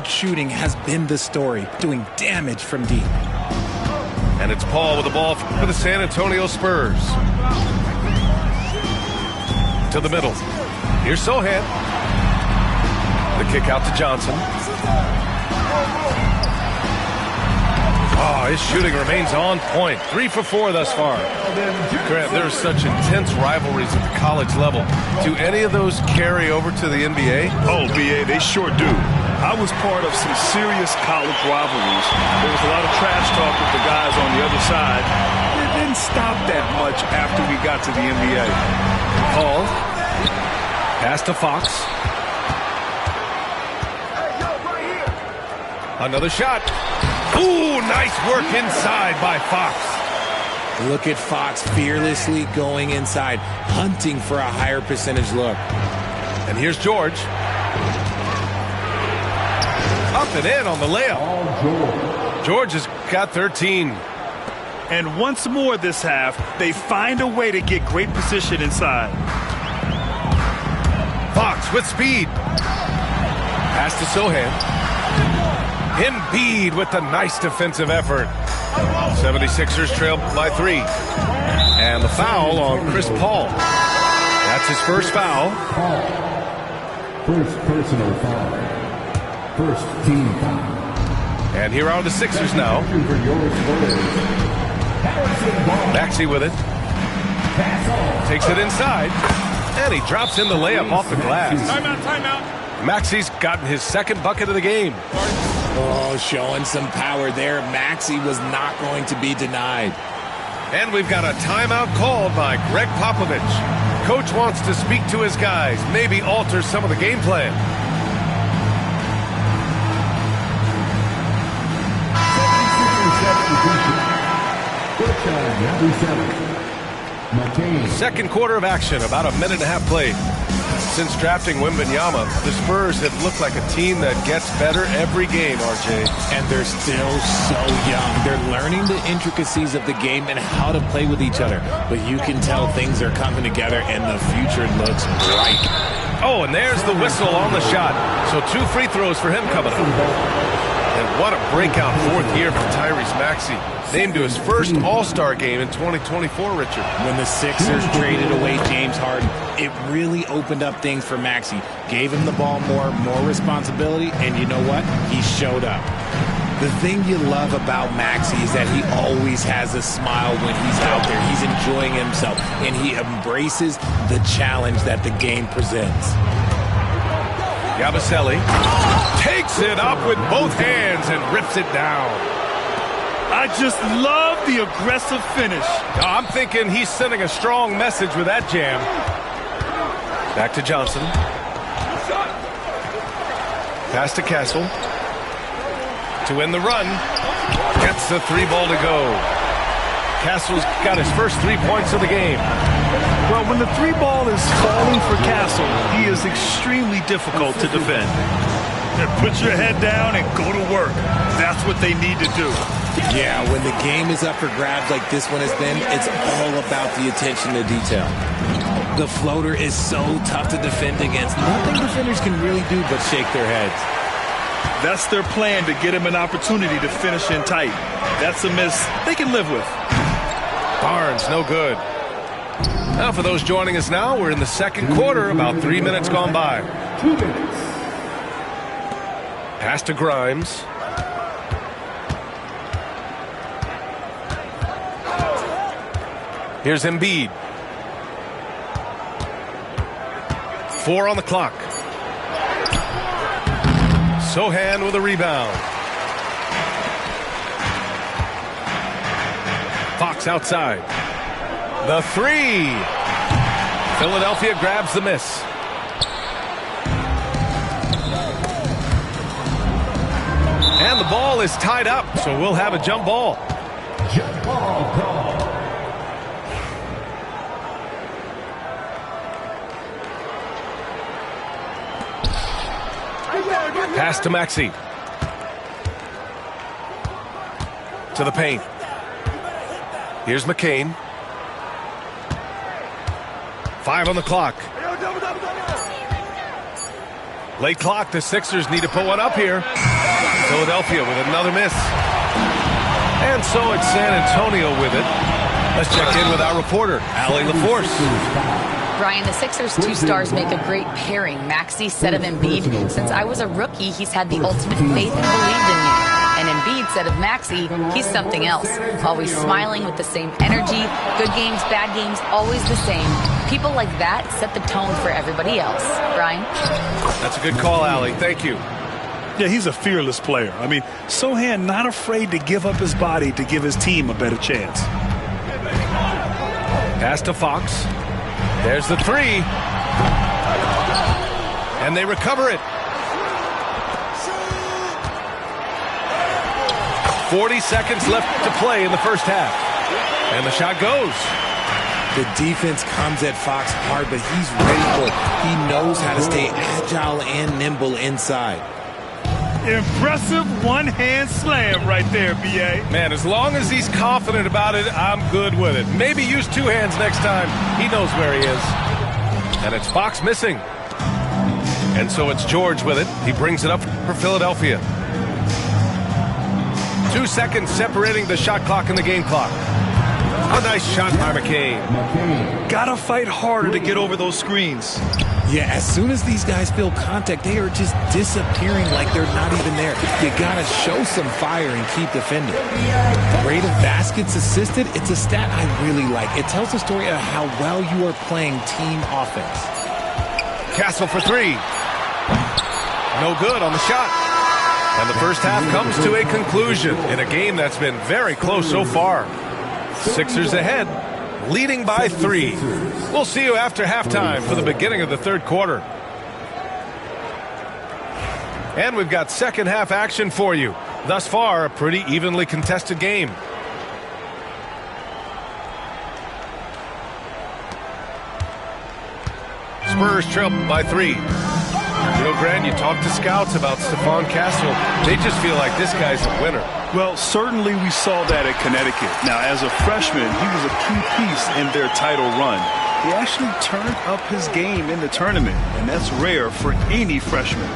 Hard shooting has been the story, doing damage from deep. And it's Paul with the ball for the San Antonio Spurs. To the middle. Here's Sohan. The kick out to Johnson. Oh, his shooting remains on point. 3 for 4 thus far. Grant, there's such intense rivalries at the college level. Do any of those carry over to the NBA? Oh, BA, they sure do. I was part of some serious college rivalries. There was a lot of trash talk with the guys on the other side. It didn't stop that much after we got to the NBA. Paul. Pass to Fox. Another shot. Ooh, nice work inside by Fox. Look at Fox fearlessly going inside, hunting for a higher percentage look. And here's George. Up and in on the layup. George has got 13. And once more this half, they find a way to get great position inside. Fox with speed. Pass to Sohan. Embiid with the nice defensive effort. 76ers trail by 3. And the foul on Chris Paul. That's his first foul. First personal foul. First team foul. And here are the Sixers now. Maxey with it. Takes it inside. And he drops in the layup off the glass. Timeout. Maxey's gotten his second bucket of the game. Oh, showing some power there. Maxey was not going to be denied. And we've got a timeout called by Greg Popovich. Coach wants to speak to his guys, maybe alter some of the game plan. Second quarter of action, about a minute and a half played. Since drafting Wembanyama, the Spurs have looked like a team that gets better every game, RJ. And they're still so young. They're learning the intricacies of the game and how to play with each other. But you can tell things are coming together and the future looks bright. Oh, and there's the whistle on the shot. So 2 free throws for him coming up. And what a breakout fourth year for Tyrese Maxey. Named to his first All-Star game in 2024, Richard. When the Sixers traded away James Harden, it really opened up things for Maxey. Gave him the ball more responsibility, and you know what? He showed up. The thing you love about Maxey is that he always has a smile when he's out there. He's enjoying himself, and he embraces the challenge that the game presents. Yabusele takes it up with both hands and rips it down. I just love the aggressive finish. I'm thinking he's sending a strong message with that jam. Back to Johnson. Pass to Castle. To win the run. Gets the 3 ball to go. Castle's got his first 3 points of the game. Well, when the 3 ball is falling for Castle, he is extremely difficult to defend. Put your head down and go to work. That's what they need to do. Yeah, when the game is up for grabs like this one has been, it's all about the attention to detail. The floater is so tough to defend against. Nothing defenders can really do but shake their heads. That's their plan, to get him an opportunity to finish in tight. That's a miss they can live with. Barnes, no good. Now for those joining us now, we're in the second quarter, about 3 minutes gone by. 2 minutes. Pass to Grimes. Here's Embiid. 4 on the clock. Sohan with a rebound. Fox outside. The 3. Philadelphia grabs the miss. And the ball is tied up, so we'll have a jump ball. Jump ball call. Pass to Maxey. To the paint. Here's McCain. 5 on the clock. Late clock. The Sixers need to put one up here. Philadelphia with another miss. And so it's San Antonio with it. Let's check in with our reporter, Allie LaForce. Brian, the Sixers' two stars make a great pairing. Maxey said of Embiid, since I was a rookie, he's had the ultimate faith and believed in me. And Embiid said of Maxey, he's something else. Always smiling with the same energy. Good games, bad games, always the same. People like that set the tone for everybody else. Brian? That's a good call, Allie. Thank you. Yeah, he's a fearless player. I mean, Sohan not afraid to give up his body to give his team a better chance. Pass to Fox. There's the three. And they recover it. 40 seconds left to play in the first half. And the shot goes. The defense comes at Fox hard, but he's ready for it. He knows how to stay agile and nimble inside. Impressive one-hand slam right there, B.A. Man, as long as he's confident about it, I'm good with it. Maybe use two hands next time. He knows where he is. And it's Fox missing. And so it's George with it. He brings it up for Philadelphia. 2 seconds separating the shot clock and the game clock. A nice shot by McCain. Gotta fight harder to get over those screens. Yeah, as soon as these guys feel contact, they are just disappearing like they're not even there. You gotta show some fire and keep defending. Rate of baskets assisted, it's a stat I really like. It tells the story of how well you are playing team offense. Castle for three. No good on the shot. And the first half comes to a conclusion in a game that's been very close so far. Sixers ahead, leading by 3. We'll see you after halftime for the beginning of the third quarter. And we've got second half action for you. Thus far, a pretty evenly contested game. Spurs trail by 3. You know, Grant, you talk to scouts about Stephon Castle. They just feel like this guy's a winner. Well, certainly we saw that at Connecticut. Now, as a freshman, he was a key piece in their title run. He actually turned up his game in the tournament, and that's rare for any freshman.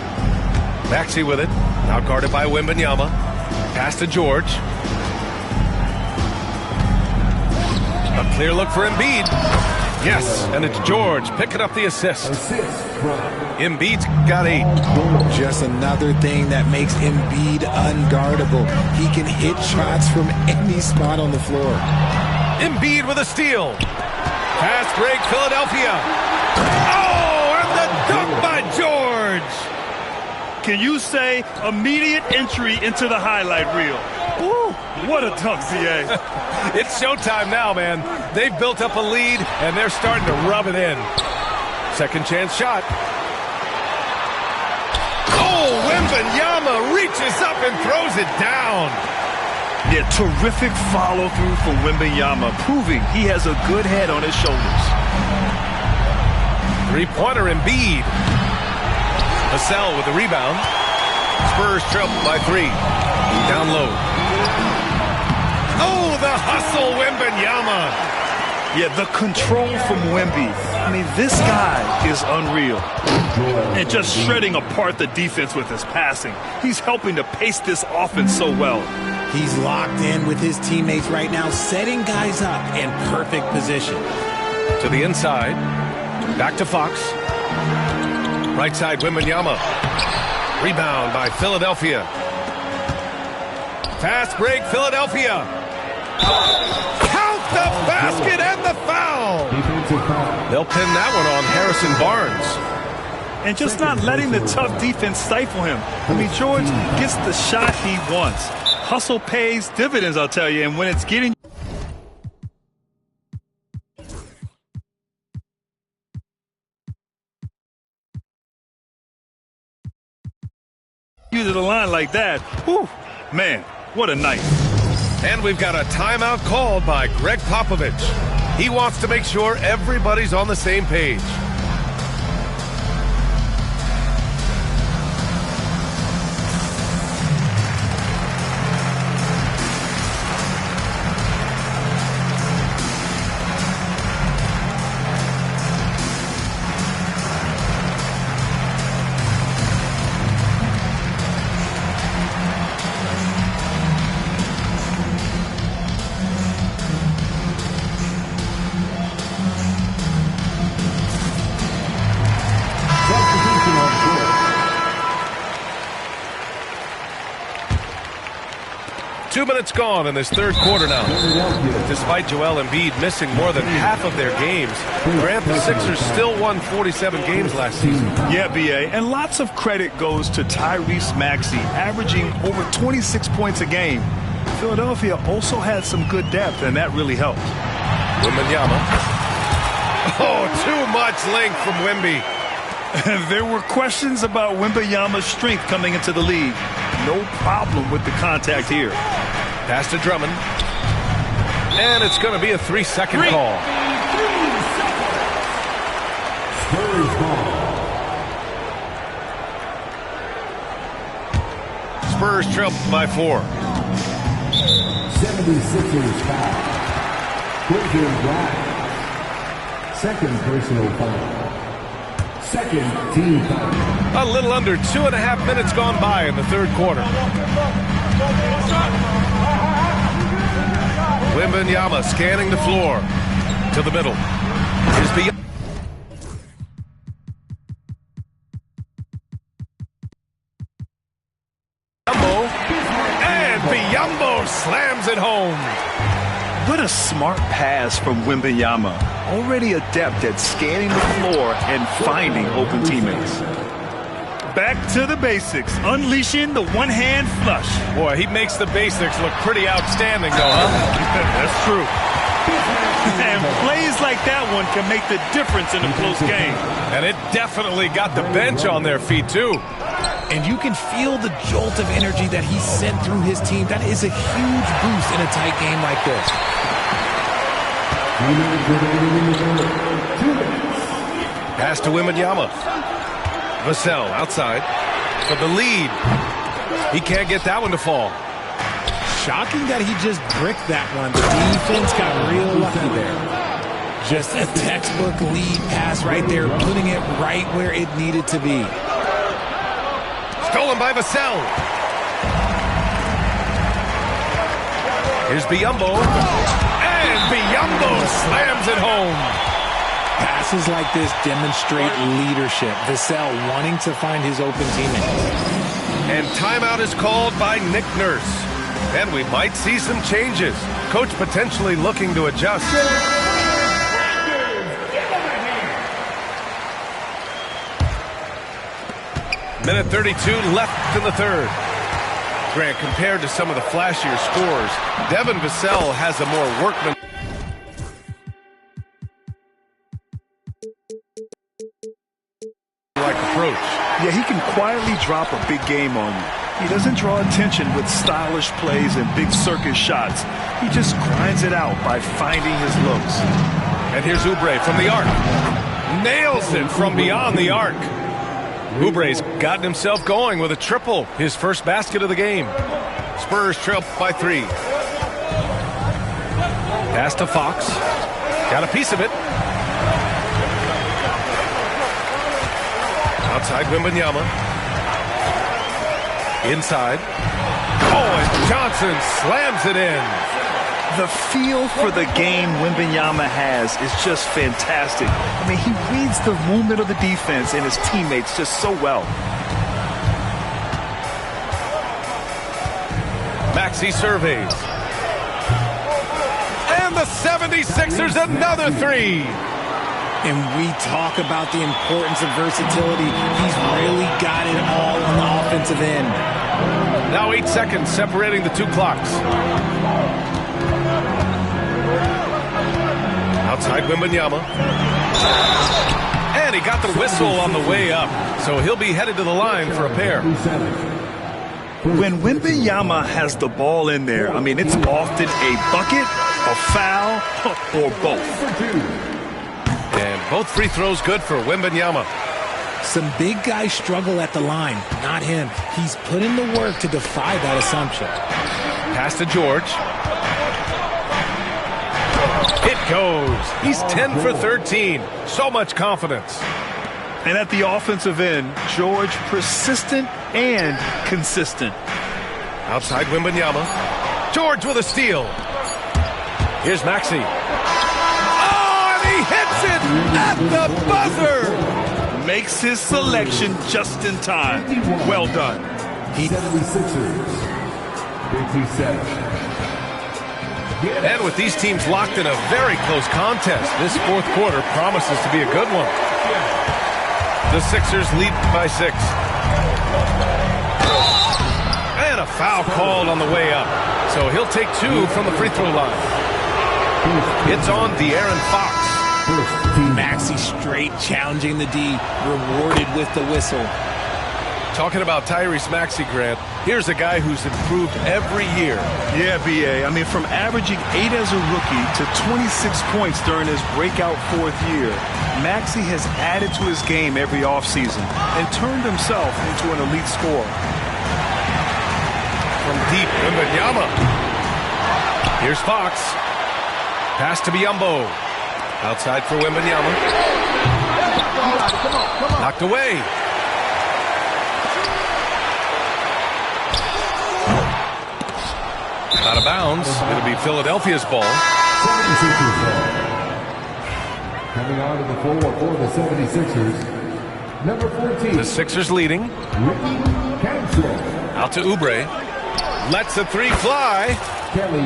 Maxey with it, now guarded by Wembanyama. Pass to George. A clear look for Embiid. Yes, and it's George picking up the assist. Embiid's got 8. Just another thing that makes Embiid unguardable. He can hit shots from any spot on the floor. Embiid with a steal. Fast break, Philadelphia. Oh, and the dunk by George. Can you say immediate entry into the highlight reel? Woo, what a dunk, CA. It's showtime now, man. They've built up a lead, and they're starting to rub it in. Second chance shot. Oh, Wembanyama reaches up and throws it down. Yeah, terrific follow-through from Wembanyama, proving he has a good head on his shoulders. Three-pointer Embiid. Vassell with the rebound. Spurs trail by 3. Down low. Oh, the hustle, Wembanyama. Yeah, the control from Wemby. I mean, this guy is unreal. And just shredding apart the defense with his passing. He's helping to pace this offense so well. He's locked in with his teammates right now, setting guys up in perfect position. To the inside. Back to Fox. Right side, Wembanyama. Rebound by Philadelphia. Fast break, Philadelphia. Count the basket and the foul. They'll pin that one on Harrison Barnes. And just not letting the tough defense stifle him. I mean, George gets the shot he wants. Hustle pays dividends, I'll tell you. And when it's getting you to the line like that, whew, man, what a night. And we've got a timeout called by Greg Popovich. He wants to make sure everybody's on the same page. 2 minutes gone in this third quarter now. Despite Joel Embiid missing more than half of their games, Grant, the Sixers still won 47 games last season. Yeah, B.A., and lots of credit goes to Tyrese Maxey, averaging over 26 points a game. Philadelphia also had some good depth, and that really helped. Wembanyama. Oh, too much length from Wemby. There were questions about Wembanyama's strength coming into the league. No problem with the contact here. Pass to Drummond. And it's going to be a 3-second call. Spurs ball. Spurs trail by 4. 76ers foul. Quentin Grimes. Second personal foul. Second team foul. A little under 2.5 minutes gone by in the third quarter. Wembanyama scanning the floor to the middle. Here's Biyombo. And Biyombo slams it home. What a smart pass from Wembanyama. Already adept at scanning the floor and finding open teammates. Back to the basics, unleashing the one-hand flush. Boy, he makes the basics look pretty outstanding, though, huh? That's true. And plays like that one can make the difference in a close game. And it definitely got the bench on their feet, too. And you can feel the jolt of energy that he sent through his team. That is a huge boost in a tight game like this. Pass to Wembanyama. Vassell outside for the lead. He can't get that one to fall. Shocking that he just bricked that one. The defense got real lucky there. Just a textbook lead pass right there, putting it right where it needed to be. Stolen by Vassell. Here's Biyombo. And Biyombo slams it home. Passes like this demonstrate leadership. Vassell wanting to find his open teammates. And timeout is called by Nick Nurse. And we might see some changes. Coach potentially looking to adjust. Minute 32 left in the third. Grant, compared to some of the flashier scores, Devin Vassell has a more workman. Approach. Yeah, he can quietly drop a big game on you. He doesn't draw attention with stylish plays and big circus shots. He just grinds it out by finding his looks. And here's Oubre from the arc. Nails it from beyond the arc. Oubre's gotten himself going with a triple, his first basket of the game. Spurs trail by 3. Pass to Fox. Got a piece of it. Outside Wembanyama. Inside. Oh, and Johnson slams it in. The feel for the game Wembanyama has is just fantastic. I mean, he reads the movement of the defense and his teammates just so well. Maxey surveys. And the 76ers another 3. And we talk about the importance of versatility. He's really got it all on the offensive end. Now 8 seconds separating the two clocks. Outside Wembanyama. And he got the whistle on the way up. So he'll be headed to the line for a pair. When Wembanyama has the ball in there, I mean, it's often a bucket, a foul, or both. And both free throws good for Wembanyama. Some big guys struggle at the line, not him. He's put in the work to defy that assumption. Pass to George. It goes. He's 10 for 13. So much confidence. And at the offensive end, George persistent and consistent. Outside Wembanyama. George with a steal. Here's Maxey. He hits it at the buzzer. Makes his selection just in time. Well done. And with these teams locked in a very close contest, this fourth quarter promises to be a good one. The Sixers lead by 6. And a foul called on the way up. So he'll take 2 from the free throw line. It's on De'Aaron Fox. Maxey straight challenging the D, rewarded with the whistle. Talking about Tyrese Maxey, Grant, here's a guy who's improved every year. Yeah, B.A. I mean, from averaging 8 as a rookie to 26 points during his breakout 4th year, Maxey has added to his game every offseason and turned himself into an elite scorer. From deep, Wembanyama. Here's Fox. Pass to Biyombo. Outside for Wembanyama. Knocked away. Out of bounds. It'll be Philadelphia's ball. Coming on to the floor for the 76ers, number 14. The Sixers leading. Out to Oubre. Lets a 3 fly.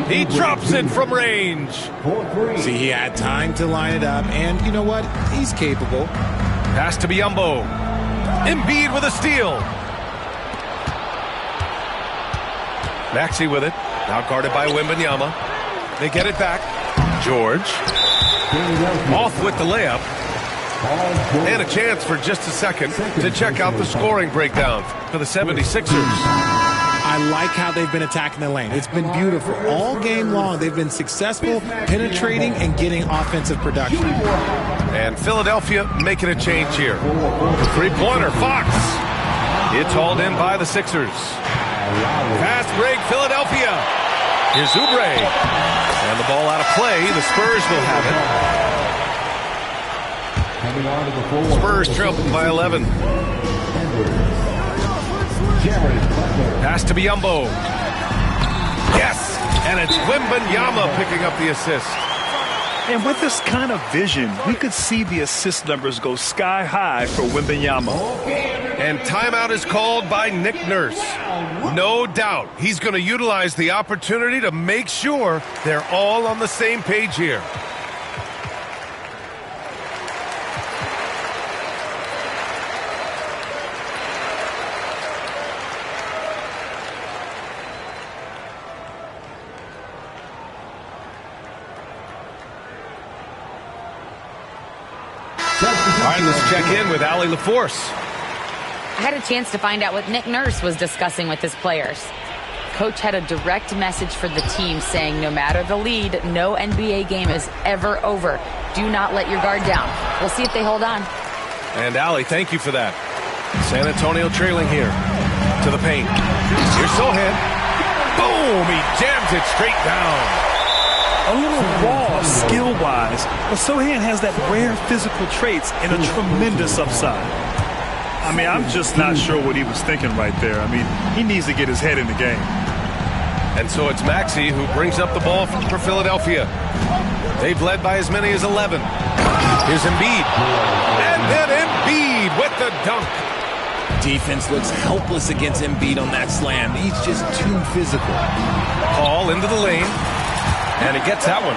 He drops it from range. See, he had time to line it up, and you know what? He's capable. Pass to Biyombo. Embiid with a steal. Maxey with it. Now guarded by Wembanyama. They get it back. George. Off with the layup. And a chance for just a second to check out the scoring breakdown for the 76ers. I like how they've been attacking the lane. It's been beautiful. All game long, they've been successful, penetrating and getting offensive production. And Philadelphia making a change here. Three-pointer, Fox. It's hauled in by the Sixers. Fast break, Philadelphia. Here's Oubre. And the ball out of play. The Spurs will have it. Spurs trail by 11. Pass to Biyombo. Yes! And it's Wembanyama picking up the assist. And with this kind of vision, we could see the assist numbers go sky high for Wembanyama. And timeout is called by Nick Nurse. No doubt he's going to utilize the opportunity to make sure they're all on the same page here. All right, let's check in with Allie LaForce. I had a chance to find out what Nick Nurse was discussing with his players. Coach had a direct message for the team saying no matter the lead, no NBA game is ever over. Do not let your guard down. We'll see if they hold on. And Allie, thank you for that. San Antonio trailing here to the paint. Here's Sohan. Boom! He jams it straight down. A little raw skill-wise, but Sohan has that rare physical traits and a tremendous upside. I mean, I'm just not sure what he was thinking right there. I mean, he needs to get his head in the game. And so it's Maxey who brings up the ball for Philadelphia. They've led by as many as 11. Here's Embiid. And then Embiid with the dunk. Defense looks helpless against Embiid on that slam. He's just too physical. Paul into the lane. And he gets that one.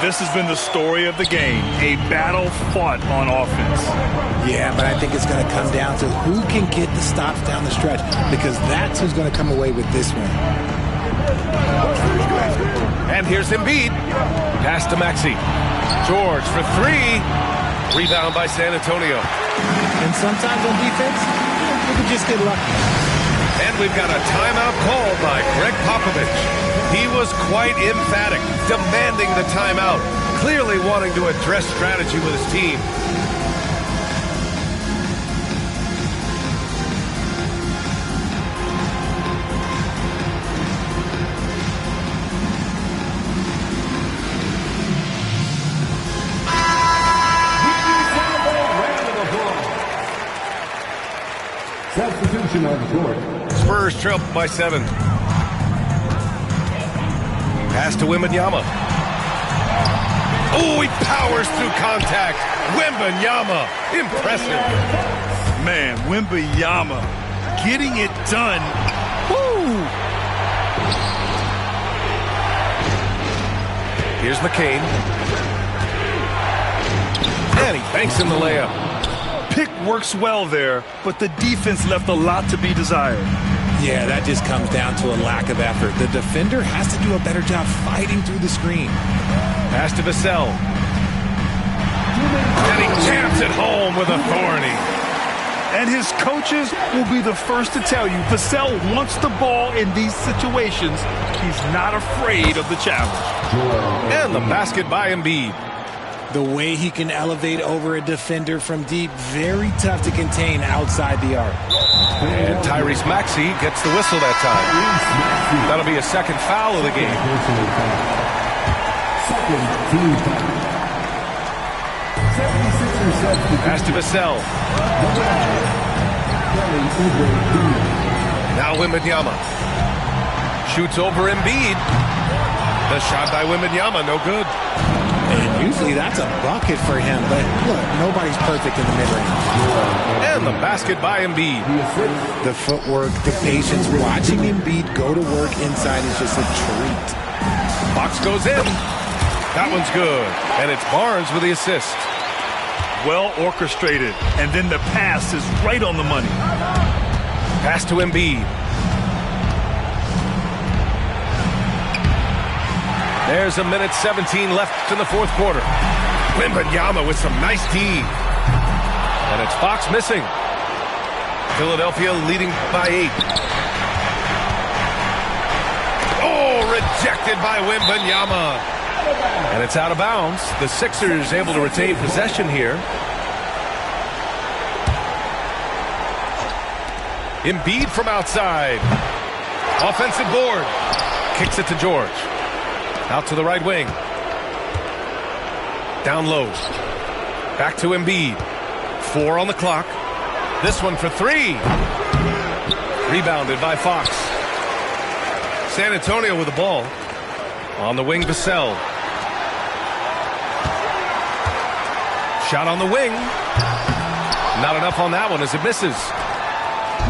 This has been the story of the game, a battle fought on offense. Yeah, but I think it's going to come down to who can get the stops down the stretch, because that's who's going to come away with this one. And here's Embiid. Pass to Maxey. George for 3. Rebound by San Antonio. And sometimes on defense, you can just get lucky. And we've got a timeout called by Greg Popovich. He was quite emphatic, demanding the timeout, clearly wanting to address strategy with his team. Substitution on the court. Spurs trail by 7. Pass to Wembanyama. Oh, he powers through contact. Wembanyama, impressive. Man, Wembanyama getting it done. Woo! Here's McCain. And he banks in the layup. Pick works well there, but the defense left a lot to be desired. Yeah, that just comes down to a lack of effort. The defender has to do a better job fighting through the screen. Pass to Vassell. And he jams it home with authority. And his coaches will be the first to tell you, Vassell wants the ball in these situations. He's not afraid of the challenge. And the basket by Embiid. The way he can elevate over a defender from deep, very tough to contain outside the arc. And Tyrese Maxey gets the whistle that time. That'll be a second foul of the game. Pass to Vassell. Now Wembanyama. Shoots over Embiid. The shot by Wembanyama, no good. And usually that's a bucket for him, but look, nobody's perfect in the mid-range. And the basket by Embiid. The footwork, the patience, watching Embiid go to work inside is just a treat. Fox goes in. That one's good. And it's Barnes with the assist. Well orchestrated, and then the pass is right on the money. Pass to Embiid. There's a minute 17 left in the fourth quarter. Wembanyama with some nice D. And it's Fox missing. Philadelphia leading by 8. Oh, rejected by Wembanyama. And it's out of bounds. The Sixers able to retain possession here. Embiid from outside. Offensive board. Kicks it to George. Out to the right wing. Down low. Back to Embiid. 4 on the clock. This one for 3. Rebounded by Fox. San Antonio with the ball. On the wing, Vassell. Shot on the wing. Not enough on that one as it misses.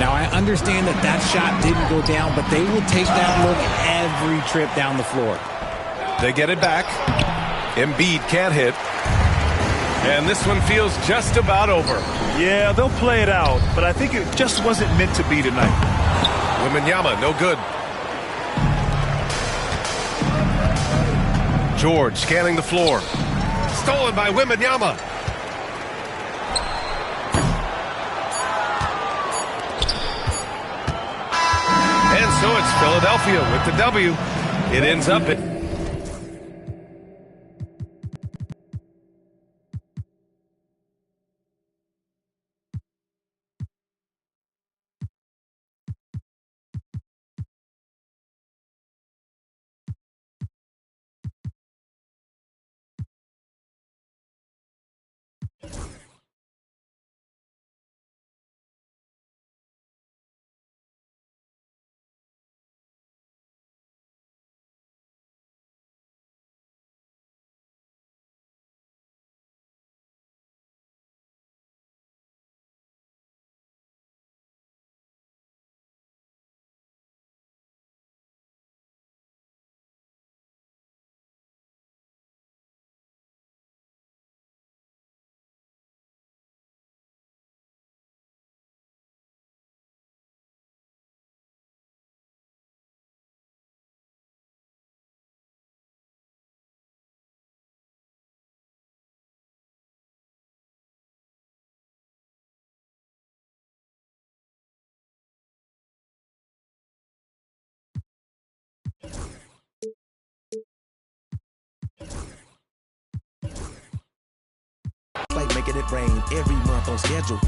Now, I understand that that shot didn't go down, but they will take that look every trip down the floor. They get it back. Embiid can't hit. And this one feels just about over. Yeah, they'll play it out, but I think it just wasn't meant to be tonight. Wembanyama, no good. George scanning the floor. Stolen by Wembanyama. And so it's Philadelphia with the W. It ends up at like making it rain every month on schedule.